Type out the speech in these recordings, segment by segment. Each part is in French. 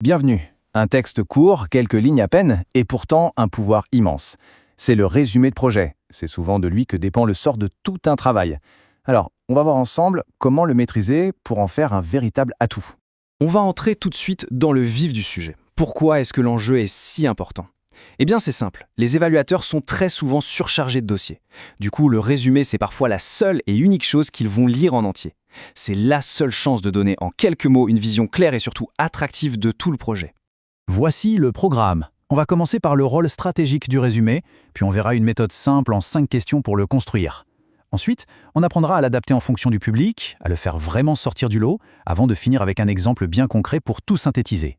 Bienvenue. Un texte court, quelques lignes à peine, et pourtant un pouvoir immense. C'est le résumé de projet. C'est souvent de lui que dépend le sort de tout un travail. Alors, on va voir ensemble comment le maîtriser pour en faire un véritable atout. On va entrer tout de suite dans le vif du sujet. Pourquoi est-ce que l'enjeu est si important ? Eh bien c'est simple, les évaluateurs sont très souvent surchargés de dossiers. Du coup, le résumé, c'est parfois la seule et unique chose qu'ils vont lire en entier. C'est la seule chance de donner en quelques mots une vision claire et surtout attractive de tout le projet. Voici le programme. On va commencer par le rôle stratégique du résumé, puis on verra une méthode simple en 5 questions pour le construire. Ensuite, on apprendra à l'adapter en fonction du public, à le faire vraiment sortir du lot, avant de finir avec un exemple bien concret pour tout synthétiser.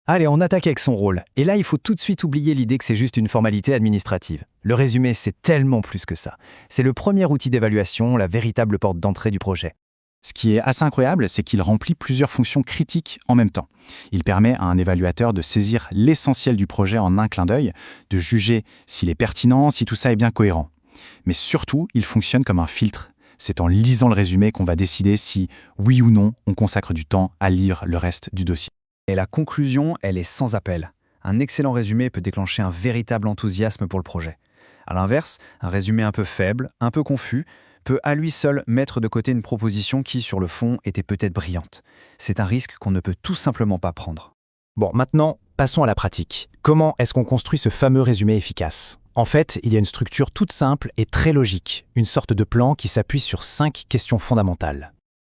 Allez, on attaque avec son rôle. Et là, il faut tout de suite oublier l'idée que c'est juste une formalité administrative. Le résumé, c'est tellement plus que ça. C'est le premier outil d'évaluation, la véritable porte d'entrée du projet. Ce qui est assez incroyable, c'est qu'il remplit plusieurs fonctions critiques en même temps. Il permet à un évaluateur de saisir l'essentiel du projet en un clin d'œil, de juger s'il est pertinent, si tout ça est bien cohérent. Mais surtout, il fonctionne comme un filtre. C'est en lisant le résumé qu'on va décider si, oui ou non, on consacre du temps à lire le reste du dossier. Et la conclusion, elle est sans appel. Un excellent résumé peut déclencher un véritable enthousiasme pour le projet. A l'inverse, un résumé un peu faible, un peu confus, peut à lui seul mettre de côté une proposition qui, sur le fond, était peut-être brillante. C'est un risque qu'on ne peut tout simplement pas prendre. Bon, maintenant, passons à la pratique. Comment est-ce qu'on construit ce fameux résumé efficace ? En fait, il y a une structure toute simple et très logique, une sorte de plan qui s'appuie sur 5 questions fondamentales.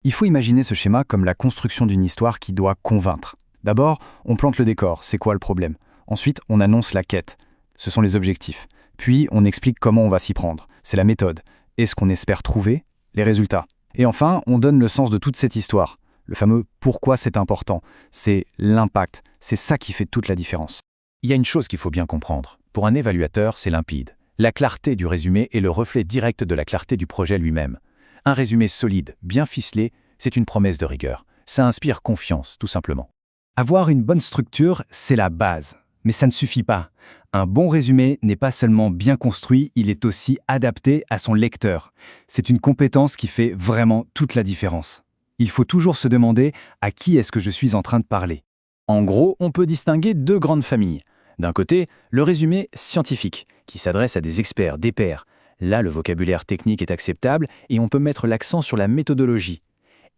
Il faut imaginer ce schéma comme la construction d'une histoire qui doit convaincre. D'abord, on plante le décor, c'est quoi le problème ? Ensuite, on annonce la quête, ce sont les objectifs. Puis, on explique comment on va s'y prendre, c'est la méthode. Et ce qu'on espère trouver, les résultats. Et enfin, on donne le sens de toute cette histoire. Le fameux « pourquoi c'est important », c'est l'impact, c'est ça qui fait toute la différence. Il y a une chose qu'il faut bien comprendre. Pour un évaluateur, c'est limpide. La clarté du résumé est le reflet direct de la clarté du projet lui-même. Un résumé solide, bien ficelé, c'est une promesse de rigueur. Ça inspire confiance, tout simplement. Avoir une bonne structure, c'est la base. Mais ça ne suffit pas. Un bon résumé n'est pas seulement bien construit, il est aussi adapté à son lecteur. C'est une compétence qui fait vraiment toute la différence. Il faut toujours se demander à qui est-ce que je suis en train de parler. En gros, on peut distinguer 2 grandes familles. D'un côté, le résumé scientifique, qui s'adresse à des experts, des pairs. Là, le vocabulaire technique est acceptable et on peut mettre l'accent sur la méthodologie.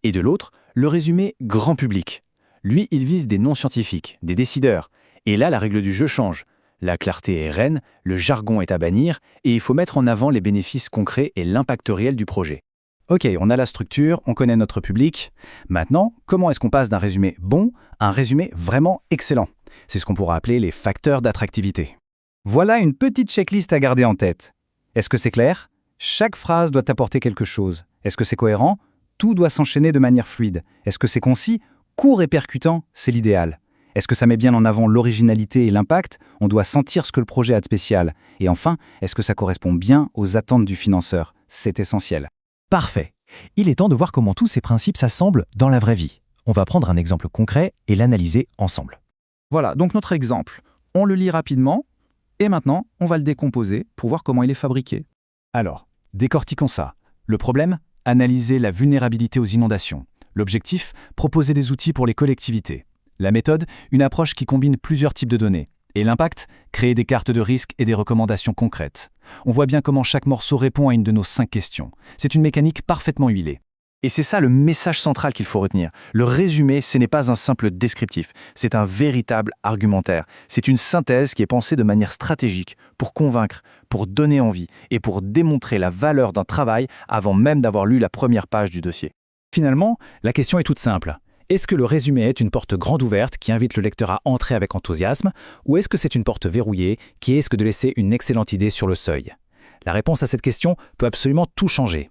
Et de l'autre, le résumé grand public. Lui, il vise des non-scientifiques, des décideurs. Et là, la règle du jeu change. La clarté est reine, le jargon est à bannir, et il faut mettre en avant les bénéfices concrets et l'impact réel du projet. Ok, on a la structure, on connaît notre public. Maintenant, comment est-ce qu'on passe d'un résumé bon à un résumé vraiment excellent ? C'est ce qu'on pourra appeler les facteurs d'attractivité. Voilà une petite checklist à garder en tête. Est-ce que c'est clair ? Chaque phrase doit apporter quelque chose. Est-ce que c'est cohérent ? Tout doit s'enchaîner de manière fluide. Est-ce que c'est concis ? Court et percutant, c'est l'idéal. Est-ce que ça met bien en avant l'originalité et l'impact ? On doit sentir ce que le projet a de spécial. Et enfin, est-ce que ça correspond bien aux attentes du financeur ? C'est essentiel. Parfait. Il est temps de voir comment tous ces principes s'assemblent dans la vraie vie. On va prendre un exemple concret et l'analyser ensemble. Voilà, donc notre exemple. On le lit rapidement et maintenant, on va le décomposer pour voir comment il est fabriqué. Alors, décortiquons ça. Le problème ? Analyser la vulnérabilité aux inondations. L'objectif ? Proposer des outils pour les collectivités. La méthode, une approche qui combine plusieurs types de données. Et l'impact, créer des cartes de risque et des recommandations concrètes. On voit bien comment chaque morceau répond à une de nos 5 questions. C'est une mécanique parfaitement huilée. Et c'est ça le message central qu'il faut retenir. Le résumé, ce n'est pas un simple descriptif, c'est un véritable argumentaire. C'est une synthèse qui est pensée de manière stratégique, pour convaincre, pour donner envie et pour démontrer la valeur d'un travail avant même d'avoir lu la première page du dossier. Finalement, la question est toute simple. Est-ce que le résumé est une porte grande ouverte qui invite le lecteur à entrer avec enthousiasme, ou est-ce que c'est une porte verrouillée qui risque de laisser une excellente idée sur le seuil ? La réponse à cette question peut absolument tout changer.